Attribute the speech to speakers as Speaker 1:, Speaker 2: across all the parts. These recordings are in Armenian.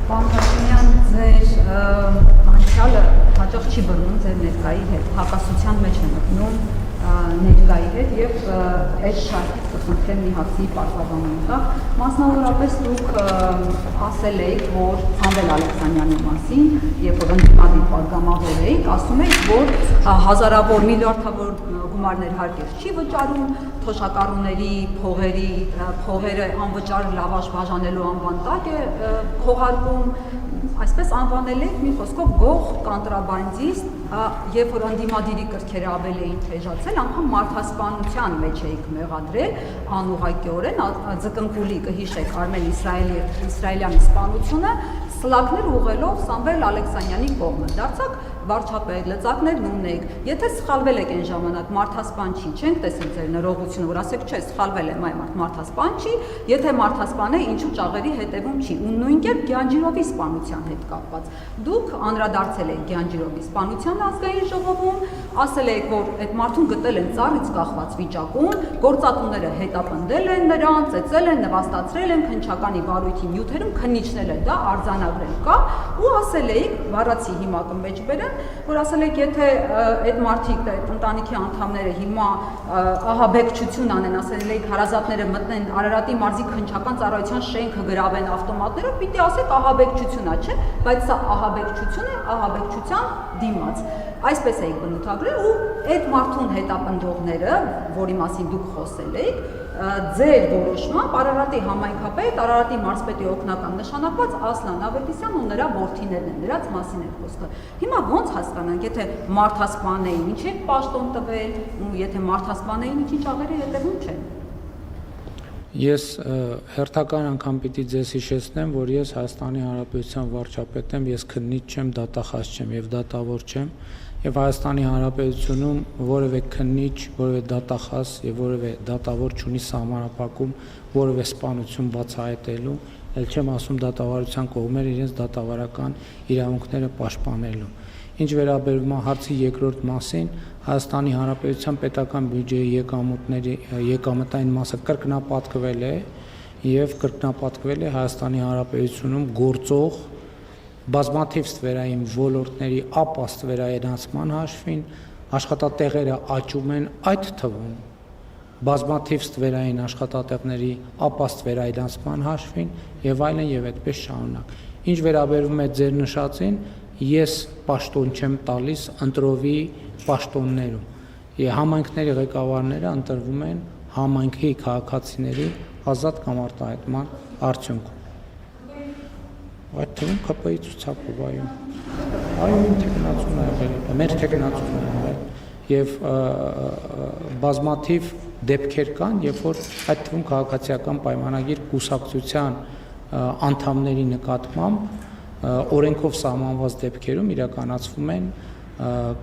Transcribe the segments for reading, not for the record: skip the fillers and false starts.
Speaker 1: Պարոն Հաշիմյան, ձեր անցյալը հաճախ չի բռնում ձեր ներկայի հետ, հակասության մեջ է մտնում ներկայի հետ եւ այդ շարքից կխնդրեմ մի հացի պարզաբանում կա։ Մասնավորապես դուք ասել եք, որ Սամվել Ալեքսանյանի մասին, երբ որ ընդդիմադիր պատգամավոր էիք, ասում եք, որ հազարավոր միլիարդավոր գումարներ հարկեր չի վճարում, թոշակառուների փողերը անվճար լավաշ բաժանելու անվան տակ է քողարկում, այսպես անվանել եք մի խոսքով գող կանտրաբանդիստ, երբ որ ընդդիմադիրի կրքերը ավելի էին թեժացել, անգամ մարդասպանության մեջ էիք մեղադրել անուղղակիորեն, ձկնկուլի կհիշեք Արմեն Իսրայելյանի սպանությունը սլաքներ ուղղելով Սամվել Ալեքսանյանի կողմը, դարձաք վարչապետ, լծակներն ունեք, եթե սխալվել եք այն ժամանակ մարդասպան չի, չենք տեսել ձեր նրողությունը, որ ասեք չէ, սխալվել եմ, այ մարդասպան չի, եթե մարդասպան է, ինչու ճաղերի հետևում չի, ու նույն կերպ Գյանջիրովի սպանության հետ կապված։ Դուք անդրադարձել եք Գյանջիրովի սպանության ազգային ժողովում, ասել եք, որ այդ մարդուն գտել են ծառից կախված վիճակում, գործատուները հետապնդել են նրան, ծեծել են, նվաստացրել են, քննչականի վարույթի նյութերում քննիչնել է դա արձանագրել կա, ու ասել էիք, վառացի հիմա կմեջ բերեմ, որ ասել եք, եթե այդ մարդիկ, այդ ընտանիքի անդամները հիմա ահաբեկչություն անեն, ասել եք, հարազատները մտնեն Արարատի մարզի քննչական ծառայության շենքը գրավեն ավտոմատներով, պիտի ասեք ահաբեկչություն է, չէ, բայց սա ահաբեկչություն է, ահաբեկչության դիմաց։ Այսպես էիք բնութագրել ու այդ մարդուն հետապնդողները, որի մասին դուք խոսել եք, ձեր որոշմամբ Արարատի համայնքապետ, Արարատի մարզպետի օգնական նշանակված Ասլան Ավետիսյան ու նրա որդիներն են, նրանց մասին է խոսքը։ Հիմա ոնց հասկանանք, եթե մարդասպան էին, ինչ եք պաշտոն տվել, ու եթե մարդասպան էին, ինչի ճաղերի հետևում չեն։
Speaker 2: Ես հերթական անգամ պիտի ձեզ հիշեցնեմ, որ ես Հայաստանի Հանրապետության վարչապետ եմ, ես քննիչ չեմ, դատախազ չեմ եւ դատավոր չեմ, եւ Հայաստանի Հանրապետությունում որևէ քննիչ, որևէ դատախազ եւ որևէ դատավոր չունի սահմանափակում որևէ սպանություն բացահայտելու, ել չեմ ասում դատավարության կողմեր իրենց դատավարական իրավունքները պաշտպանելու։ Ինչ վերաբերում է հարցի երկրորդ մասին, Հայաստանի Հանրապետության պետական բյուջեի եկամտային մասը կրկնապատկվել է եւ կրկնապատկվել է Հայաստանի Հանրապետությունում գործող բազմաթիվ ստվերային ոլորտների ապա ստվերայնացման հաշվին, աշխատատեղերը աճում են, այդ թվում բազմաթիվ ստվերային աշխատատեղերի ապա ստվերայնացման հաշվին եւ այլն եւ այդպես շարունակ։ Ինչ վերաբերում է ձեր նշածին, ես պաշտոն չեմ տալիս ընտրովի պաշտոններում։ Համայնքների ղեկավարները ընտրվում են համայնքի քաղաքացիների ազատ կամ արտահայտման արդյունքում։ Այդ թվում ԿՊ-ի ցուցակով այո, թեկնածուն է եղել, մեր թեկնածուն է եղել եւ բազմաթիվ դեպքեր կան, երբ որ այդ թվում քաղաքացիական պայմանագիր կուսակցության անդամների նկատմամբ օրենքով սահմանված դեպքերում իրականացվում են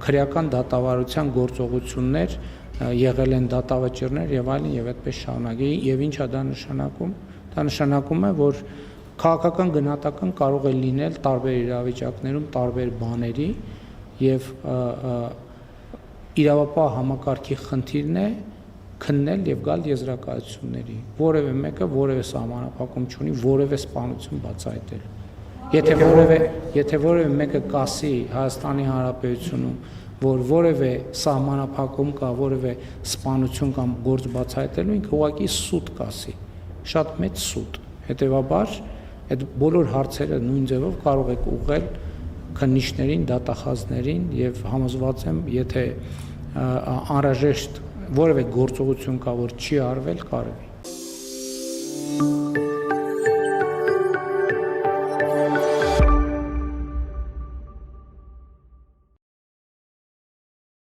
Speaker 2: քրեական դատավարության գործողություններ, եղել են դատավճիռներ եւ այլն եւ այդպես շարունակ։ Եվ ինչա դա նշանակում։ Դա նշանակում է, որ քաղաքական գնահատական կարող է լինել տարբեր իրավիճակներում տարբեր բաների եւ իրավապահ համակարգի խնդիրն է քննել եւ գալ եզրակացությունների։ Որևէ մեկը որևէ սահմանափակում չունի որևէ սպանություն բացահայտելու։ Եթե որևէ մեկը կասի Հայաստանի Հանրապետությունում, որ որևէ սահմանափակում կա, որևէ սպանություն կամ գործ բացահայտելու, ինքը ուղղակի սուտ կասի, շատ մեծ սուտ։ Հետևաբար, այդ բոլոր հարցերը նույն ձևով կարող եք ուղղել քննիչներին, դատախազներին եւ համոզված եմ, եթե անհրաժեշտ որևէ գործողություն կա, որ չի արվել, կարևի։